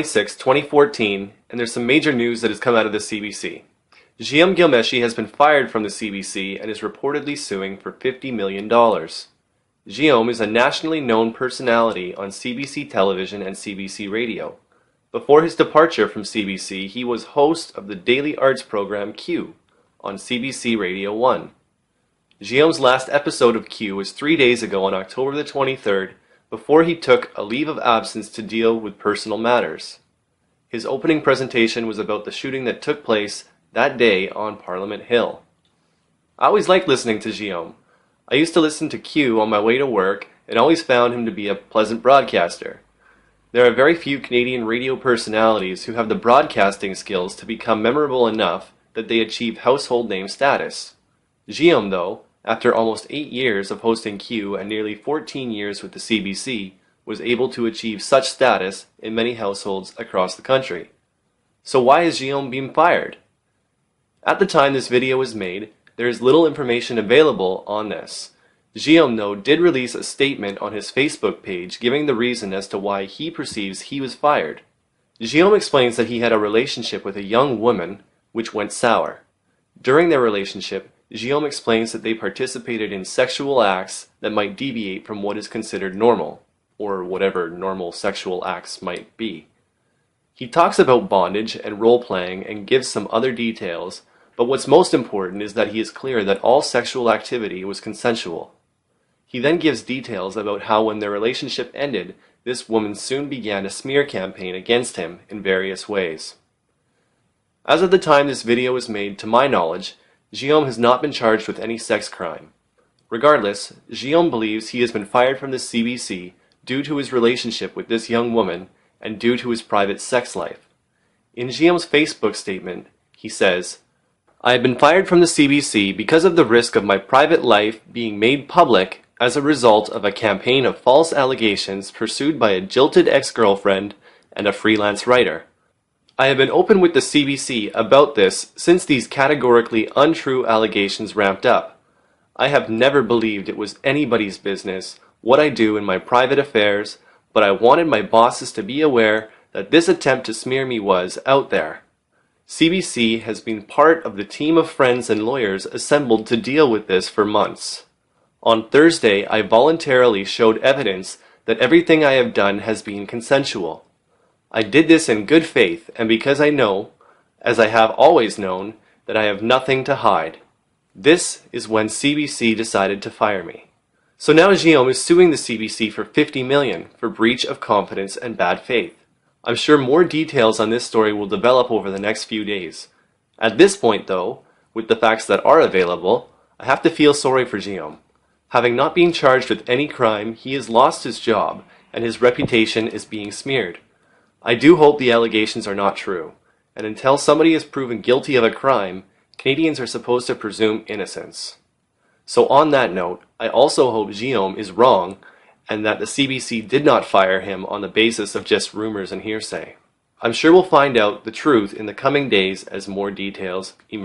26, 2014, and there's some major news that has come out of the CBC. Jian Ghomeshi has been fired from the CBC and is reportedly suing for $50 million. Jian is a nationally known personality on CBC television and CBC radio. Before his departure from CBC, he was host of the daily arts program Q on CBC Radio 1. Jian's last episode of Q was 3 days ago on October the 23rd, before he took a leave of absence to deal with personal matters. His opening presentation was about the shooting that took place that day on Parliament Hill. I always liked listening to Jian. I used to listen to Q on my way to work and always found him to be a pleasant broadcaster. There are very few Canadian radio personalities who have the broadcasting skills to become memorable enough that they achieve household name status. Jian, though, after almost 8 years of hosting Q and nearly 14 years with the CBC, was able to achieve such status in many households across the country. So why is Jian being fired? At the time this video was made, there is little information available on this. Jian, though, did release a statement on his Facebook page giving the reason as to why he perceives he was fired. Jian explains that he had a relationship with a young woman which went sour. During their relationship, Jian explains that they participated in sexual acts that might deviate from what is considered normal, or whatever normal sexual acts might be. He talks about bondage and role-playing and gives some other details, but what's most important is that he is clear that all sexual activity was consensual. He then gives details about how when their relationship ended, this woman soon began a smear campaign against him in various ways. As of the time this video was made, to my knowledge, Jian has not been charged with any sex crime. Regardless, Jian believes he has been fired from the CBC due to his relationship with this young woman and due to his private sex life. In Jian's Facebook statement, he says, "I have been fired from the CBC because of the risk of my private life being made public as a result of a campaign of false allegations pursued by a jilted ex-girlfriend and a freelance writer. I have been open with the CBC about this since these categorically untrue allegations ramped up. I have never believed it was anybody's business what I do in my private affairs, but I wanted my bosses to be aware that this attempt to smear me was out there. CBC has been part of the team of friends and lawyers assembled to deal with this for months. On Thursday, I voluntarily showed evidence that everything I have done has been consensual. I did this in good faith and because I know, as I have always known, that I have nothing to hide. This is when CBC decided to fire me." So now Jian is suing the CBC for $50 million for breach of confidence and bad faith. I'm sure more details on this story will develop over the next few days. At this point, though, with the facts that are available, I have to feel sorry for Jian. Having not been charged with any crime, he has lost his job and his reputation is being smeared. I do hope the allegations are not true, and until somebody is proven guilty of a crime, Canadians are supposed to presume innocence. So on that note, I also hope Jian is wrong and that the CBC did not fire him on the basis of just rumors and hearsay. I'm sure we'll find out the truth in the coming days as more details emerge.